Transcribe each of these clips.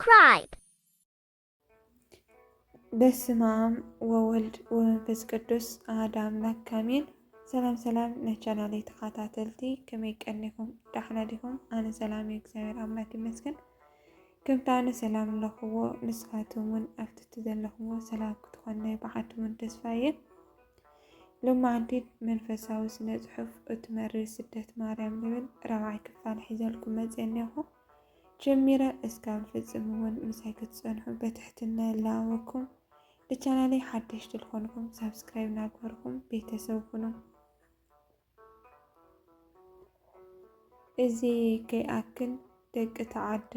subscribe. በስመ አብ ወወልድ ወመንፈስ ቅዱስ አሐዱ አምላክ አሜን። ሰላም ነቻናሌ ተኸታተልቲ ከመይ ቀኒኹም ዳሕና ዲኹም? ኣነ ሰላም እግዚአብሔር አምላክ ይመስገን። ከምቲ ኣነ ሰላም ኣለኽዎ ንስኻትኩም እውን ኣብቲ ዘለኽዎ ሰላም ክትኾኑ ብዓድምን ተስፋ እየ። ሎማዓንቲ መንፈሳዊ ስነ ጽሑፍ እትመርር ስደት ማርያም ልብል 4ይ ክፋል ሒዘልኩም መፅእ እኒአኹ። ጀሚረ እስካብ ፍጽም እውን ምሳይ ክትጸንሑ በትሕትና ይላወኩም። ለቻናሌ ሓደሽቲ ልኾንኩም ሰብስክራይብ ናግበርኩም ቤተሰብ ሁኑ። እዚ ከይኣክል ደቂ ተዓዲ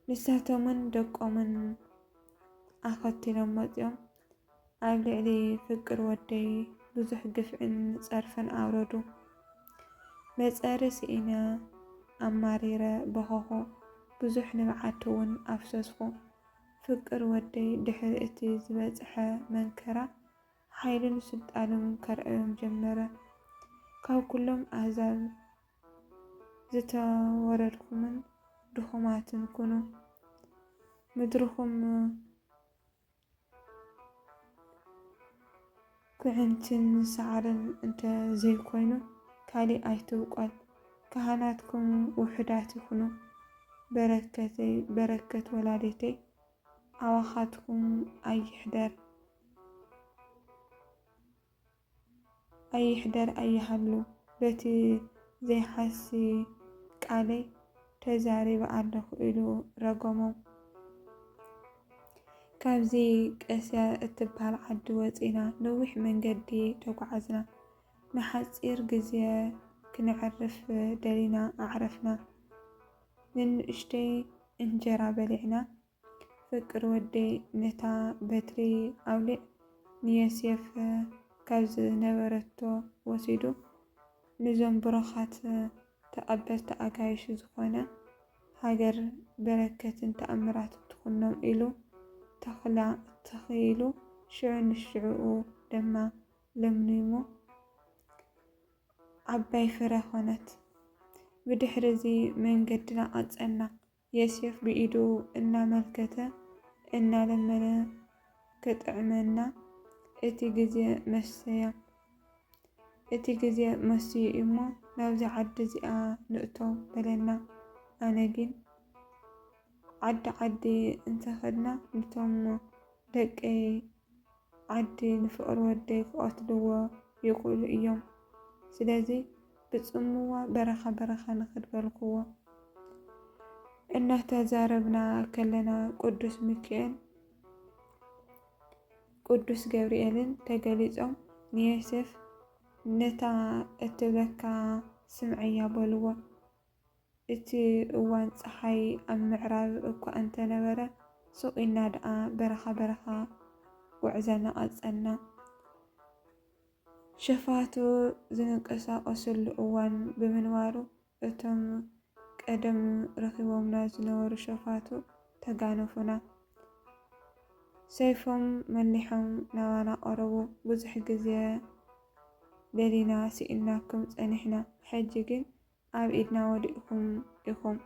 ንሳቶምን ደቆምን ኣኸቲሎም መፂኦም ኣብ ልዕሊ ፍቅር ወደይ ብዙሕ ግፍዕን ፀርፈን ኣውረዱ። መፀሪ ስኢነ ኣማሪረ በኸኹ ብዙሕ ንብዓት እውን ኣፍሰስኩ። ፍቅር ወደይ ድሕሪ እቲ ዝበፅሐ መንከራ ሓይልን ስልጣንን ከርዕዮም ጀመረ። ካብ ኩሎም ኣህዛብ ዝተወረድኩምን ድኹማትን ኩኑ። ምድርኹም ኩዕንትን ሳዕርን እንተዘይኮይኑ ካሊእ ኣይትብቆል። ካህናትኩም ውሑዳት ይኹኑ። በረከተይ በረከት ወላዲተይ ኣዋኻትኩም ኣይሕደር ኣይሃሉ። በቲ ዘይሓሲ ቃለይ ተዛሪበ ኣለኹ ኢሉ ረገሞም። ካብዚ ቀስያ እትበሃል ዓዲ ወፂና ነዊሕ መንገዲ ተጓዓዝና። ንሓፂር ግዜ ክንዕርፍ ደሊና ኣዕረፍና። ንንእሽተይ እንጀራ በሊዕና። ፍቅር ወደይ ነታ በትሪ ኣውሊዕ ንዮሴፍ ካብ ዝነበረቶ ወሲዱ ንዞም ብሩኻት ተቐበልቲ ኣጋይሽ ዝኾነ ሃገር በረከትን ተኣምራት ትኹኖም ኢሉ ተኽኢሉ ሽዑ ንሽዑኡ ድማ ለምኒሙ ዓባይ ፍረ ኾነት። ብድሕሪ እዚ መንገድና ቀፀልና። ዮሴፍ ብኢዱ እናመልከተ እናለመነ ክጥዕመና እቲ ግዜ መስዩ እሞ ናብዚ ዓዲ እዚኣ ንእተው በለና። ኣነ ግን ዓዲ እንተኸድና ነቶም ደቀይ ዓዲ ንፍቅሪ ወደይ ክቐትልዎ ይኽእሉ እዮም። ስለዚ ብፅምዋ በረኻ ንኽድ በልክዎ። እናተዛረብና ከለና ቅዱስ ሚካኤል ቅዱስ ገብርኤልን ተገሊፆም ንዮሴፍ ነታ እትብለካ ስምዐያ በልዎ። እቲ እዋን ፀሓይ ኣብ ምዕራብ እኳ እንተነበረ ሱቂና ደኣ በረኻ ጉዕዘና ቀፀልና። ሸፋቱ ዝንቀሳቀሰሉ እዋን ብምንባሩ እቶም ቀደም ረኺቦምና ዝነበሩ ሸፋቱ ተጋነፉና። ሰይፎም መሊሖም ናባና ቀረቡ። ብዙሕ ግዜ ደሊና ሲኢናኩም ፀኒሕና። ሕጂ ግን ኣብ ኢድና ወዲእኩም ኢኹም።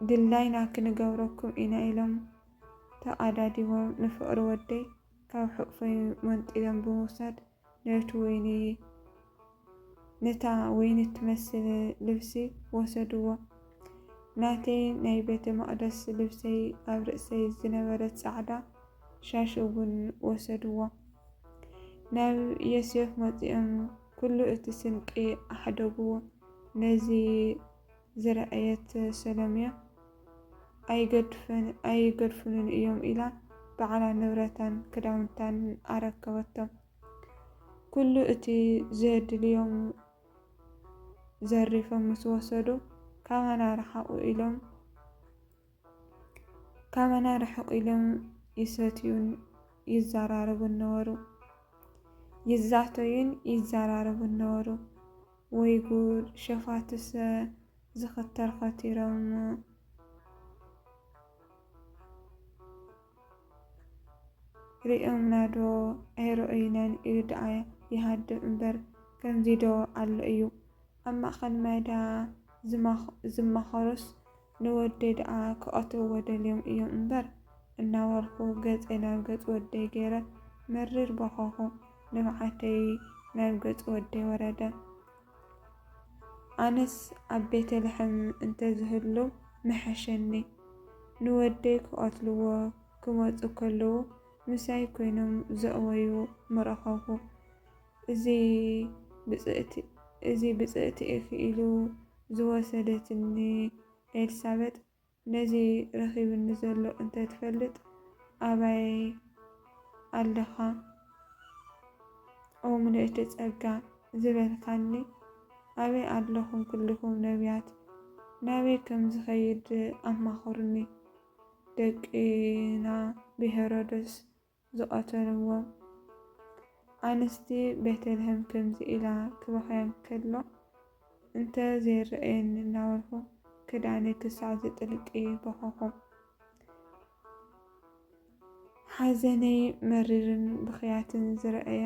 ድላይና ክንገብረኩም ኢና ኢሎም ተቐዳዲሞም ንፍቅሪ ወደይ ካብ ሕቑፈይ መንጢሎም ብምውሳድ ነታ ወይኒ ትመስል ልብሲ ወሰድዎ። ናተይ ናይ ቤተ መቕደስ ልብሰይ ኣብ ርእሰይ ዝነበረት ፃዕዳ ሻሽ እውን ወሰድዎ። ናብ ዮሴፍ መፂኦም ኩሉ እቲ ስንቂ ኣሕደግዎ። ነዚ ዝረአየት ሰሎምያ ኣይገድፉንን እዮም ኢላ በዓላ ንብረታን ክዳውንታን ኣረከበቶም። ኩሉ እቲ ዘድልዮም ዘሪፎም ምስ ወሰዱ ካባና ርሕቕ ኢሎም ይሰትዩን ይዛተዩን ይዘራረቡ ነበሩ። ወይ ጉድ! ሸፋትስ ዝኽተር ኸቲሮም ሪኦምና ዶ ኣይረአዩናን ኢሉ ደኣ ይሃድም እምበር ከምዚ ዶ ኣሎ እዩ። ኣብ ማእኸል ሜዳ ዝመኻሩስ ንወደይ ደኣ ክኣትውዎ ደልዮም እዮም እምበር እናበልኩ ገፀ ናብ ገፅ ወደይ ገይረ መሪር በኸኹ ንባዓተይ ናብ ገፅ ወደይ ወረደ። ኣነስ ኣብ ቤተልሔም እንተዝህሉ መሐሸኒ ንወደይ ክቐትልዎ ክመፁ ከለዉ ምሳይ ኮይኖም ዘእወዩ ምረኸብኩ። እዚ ብፅእቲ ኢሉ ዝወሰደትኒ ኤልሳቤጥ ነዚ ረኺብኒ ዘሎ እንተትፈልጥ ኣባይ ኣለኻ ኦ ምልእቲ ጸጋ ዝበልካኒ ኣበይ ኣለኹም ኩልኩም ነቢያት ናበይ ከም ዝኸይድ ኣማኽሩኒ። ደቂና ብሄሮድስ ዝቐተልዎም ኣንስቲ ቤተልሔም ከምዚ ኢላ ክበኽያን ከሎ እንተ ዘይረአየኒ እናበልኩ ክዳነይ ክሳዕ ዝጥልቂ በኸኹ። ሓዘነይ መሪርን ብኽያትን ዝረአየ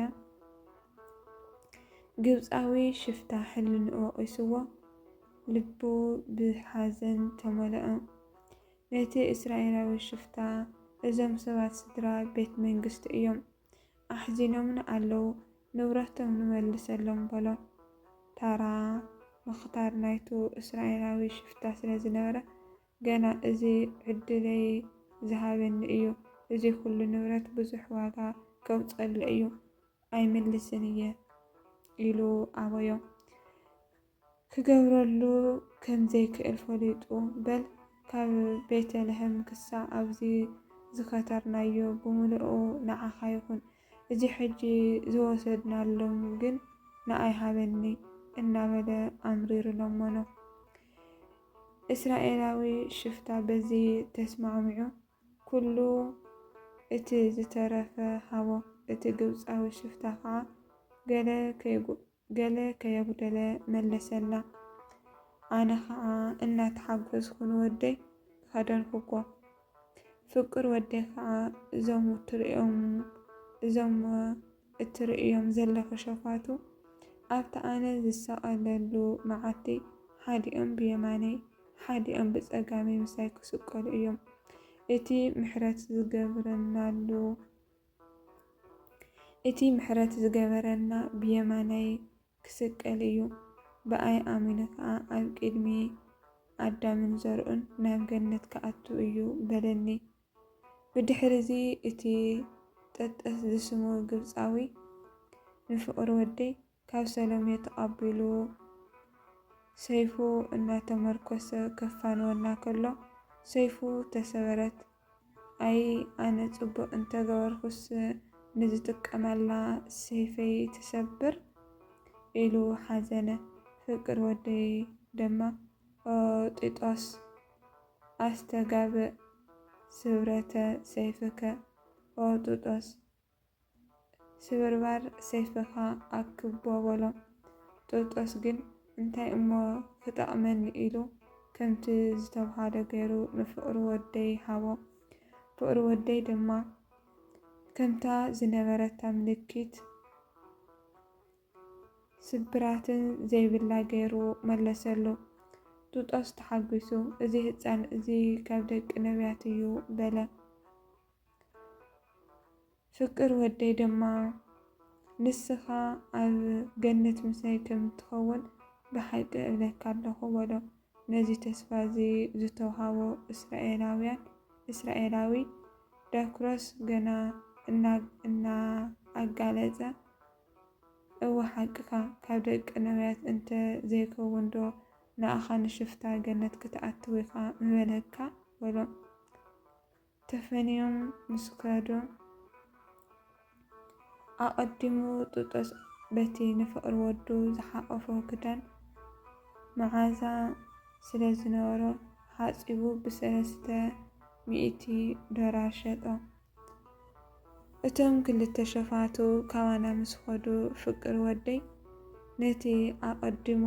ግብፃዊ ሽፍታ ሕልንኡ ቂስዎ ልቡ ብሓዘን ተመልአ። ነቲ እስራኤላዊ ሽፍታ እዞም ሰባት ስድራ ቤተ መንግስቲ እዮም ኣሕዚኖምና ኣለዉ ንብረቶም ንመልሰሎም በሎ። ታራ ምኽታር ናይቱ እስራኤላዊ ሽፍታ ስለ ዝነበረ ገና እዚ ዕድለይ ዝሃበኒ እዩ፣ እዚ ኩሉ ንብረት ብዙሕ ዋጋ ከውፀሉ እዩ ኣይምልስን እየ ኢሉ ኣበዮ። ክገብረሉ ከምዘይክእል ፈሊጡ በል ካብ ቤተልሔም ክሳዕ ኣብዚ ዝኸተርናዮ ብምልኡ ንዓኻ ይኹን፣ እዚ ሕጂ ዝወሰድናሎም ግን ንኣይሃበኒ እናበለ ኣምሪሩ ለመኖ። እስራኤላዊ ሽፍታ በዚ ተስማዕሚዑ ኩሉ እቲ ዝተረፈ ሃቦ። እቲ ግብፃዊ ሽፍታ ከዓ ገለ ከየጉደለ መለሰላ። ኣነ ከዓ እናተሓጎስኩ ንወደይ ከደንኩጎ። ፍቅር ወደይ ከዓ እዞም እትርእዮም ዘለኹ ሸፋቱ ኣብቲ ኣነ ዝሰቐለሉ መዓልቲ ሓዲኦም ብየማነይ ሓዲኦም ብፀጋመይ ምሳይ ክስቀሉ እዮም። እቲ ምሕረት ዝገበረና ብየማነይ ክስቀል እዩ። ብኣይ ኣሚኑ ከዓ ኣብ ቅድሚ ኣዳምን ዘርኡን ናብ ገነት ክኣቱ እዩ በለኒ። ብድሕሪዚ እቲ ጠጠስ ዝስሙ ግብፃዊ ንፍቅሪ ወደይ ካብ ሰሎሜ ተቐቢሉ ሰይፉ እናተመርኮሰ ከፋንወና ከሎ ሰይፉ ተሰበረት። ኣይ ኣነ ፅቡቅ እንተገበርኩስ ንዝጥቀመላ ሰይፈይ ትሰብር ኢሉ ሓዘነ። ፍቅር ወደይ ድማ ኦ ጢጦስ ኣስተጋብእ ስብረተ ሰይፍከ፣ ኦ ጢጦስ ስብርባር ሰይፍኻ ኣክቦ በሎ። ጢጦስ ግን እንታይ እሞ ክጠቕመኒ ኢሉ ከምቲ ዝተባሃለ ገይሩ ንፍቅሪ ወደይ ሃቦ። ፍቅሪ ወደይ ድማ ከምታ ዝነበረታ ምልክት ስብራትን ዘይብላ ገይሩ መለሰሉ። ጢጦስ ተሓጊሱ እዚ ህፃን እዚ ካብ ደቂ ነቢያት እዩ በለ። ፍቅር ወደይ ድማ ንስኻ ኣብ ገነት ምሳይ ከም ትኸውን ብሓቂ እብለካ ኣለኹ በሎ። ነዚ ተስፋ እዚ ዝተውሃቦ እስራኤላዊ ዳኩሮስ ገና እናኣጋለፀ እወ ሓቅኻ ካብ ደቂ ነቢያት እንተ ዘይከውን ዶ ንኣኻ ንሽፍታ ገነት ክትኣትው ኢኻ ምበለካ በሎ። ተፈኒዮም ምስ ከዱ ኣቐዲሙ ጢጦስ በቲ ንፍቅሪ ወዱ ዝሓቆፎ ክዳን መዓዛ ስለ ዝነበሮ ሓፂቡ ብ300 ሸጦ። እቶም ክልተ ሸፋቱ ካባና ምስ ከዱ ፍቅር ወደይ ነቲ ኣቐዲሙ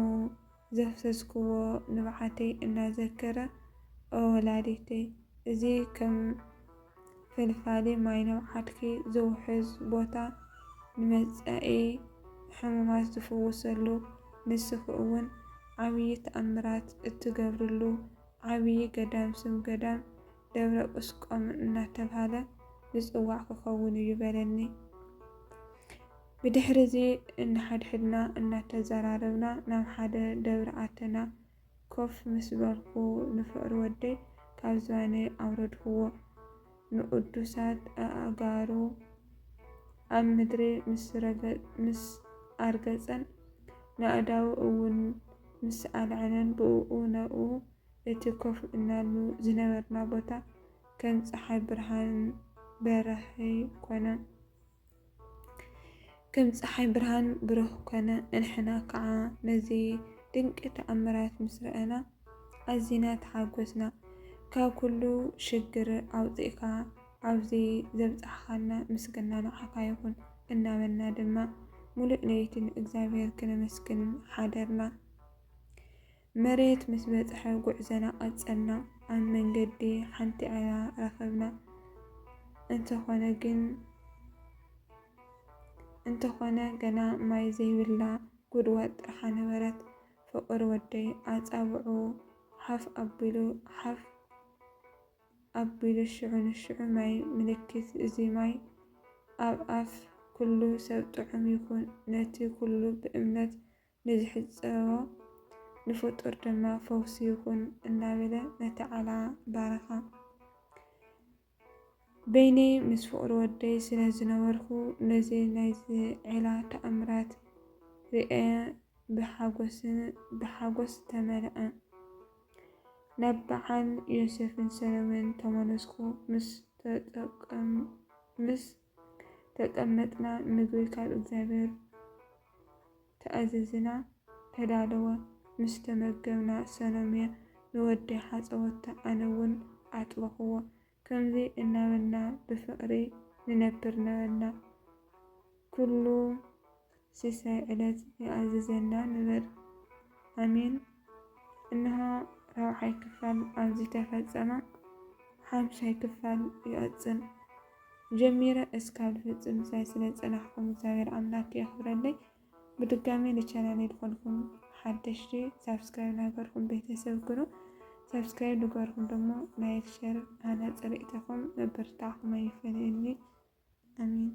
ዘፍሰስክዎ ንባዓተይ እናዘከረ ኦ ወላዲተይ እዚ ከም ፍልፋሊ ማይ ነብዓትኪ ዝውሕዝ ቦታ ንመጻኢ ሕሙማት ዝፍወሰሉ ንስኹ እውን ዓብይ ተኣምራት እትገብርሉ ዓብይ ገዳም ስም ገዳም ደብረ ቁስቋም እናተባህለ ዝፅዋዕ ክኸውን እዩ በለኒ። ብድሕሪ እዚ እናሓድሕድና እናተዘራረብና ናብ ሓደ ደብሪ ኣተና ኮፍ ምስ በልኩ ንፍቅሪ ወደይ ካብ ዝባነ ኣውረድክዎ። ንቅዱሳት ኣእጋሩ ኣብ ምድሪ ምስ ኣርገፀን ንኣእዳው እውን ምስ ኣልዐነን ብእኡ ነብኡ እቲ ኮፍ እናሉ ዝነበርና ቦታ ከም ፀሓይ ብርሃን በረኺ ኮነ። ብሩህ ኮነ። ንሕና ከዓ ነዚ ድንቂ ተኣምራት ምስ ረአና ኣዝና ተሓጎስና። ካብ ኩሉ ሽግር ኣውፂእካ ኣብዚ ዘብፃሕካና ምስግና ንዓካ ይኹን እናበልና ድማ ሙሉእ ለይቲ ንእግዚኣብሔር ክነመስግን ሓደርና። መሬት ምስ በፅሐ ጉዕዘና ቀፀልና። ኣብ መንገዲ ሓንቲ ዒላ ረኸብና። እንተኾነ ገና ማይ ዘይብላ ጉድጓድ ጥርሓ ነበረት። ፍቅሪ ወደይ ኣፃብዑ ሓፍ ኣቢሉ ሽዑ ንሽዑ ማይ ምልክት እዚ ማይ ኣብ ኣፍ ኩሉ ሰብ ጥዑም ይኹን ነቲ ኩሉ ብእምነት ንዝሕፀቦ ንፍጡር ድማ ፈውሲ ይኹን እናበለ ነቲ ዓላ ባረኻ። በይነይ ምስ ፍቅሪ ወደይ ስለ ዝነበርኩ ነዚ ናይዚ ዒላ ተኣምራት ርአ ብሓጎስ ተመልአ። ናብ በዓል ዮሴፍን ሰሎምን ተመለስኩ። ምስ ተቀመጥና ምግቢ ካብ እግዚአብሔር ተኣዘዝና ተዳለወ። ምስ ተመገብና ሰሎሜ ንወደይ ሓፀወታ ኣነ እውን ኣጥበኽዎ። ከምዚ እናበልና ብፍቅሪ ንነብር ነበርና። ኩሉ ሲሳይ ዕለት ይኣዝዘና ንበር ኣሜን። እንሆ 4ይ ክፋል ኣብዚ ተፈፀመ። 5ይ ክፋል ይቕፅል። ጀሚረ እስካብ ዝፍፅም ምሳይ ስለ ዝፀናሕኩም እግዚአብሔር ኣምላክ የኽብረለይ። ብድጋሚ ንቻናለይ ድኾንኩም ሓደሽቲ ሳብስክራይብ ናገርኩም ቤተሰብ ኩኑ ሳብስክራይብ ንገርኩም ደሞ ላይክ ሸር ሃነፀ ርእተኹም መበርታዕኩም ኣይፈልየኒ። ኣሜን።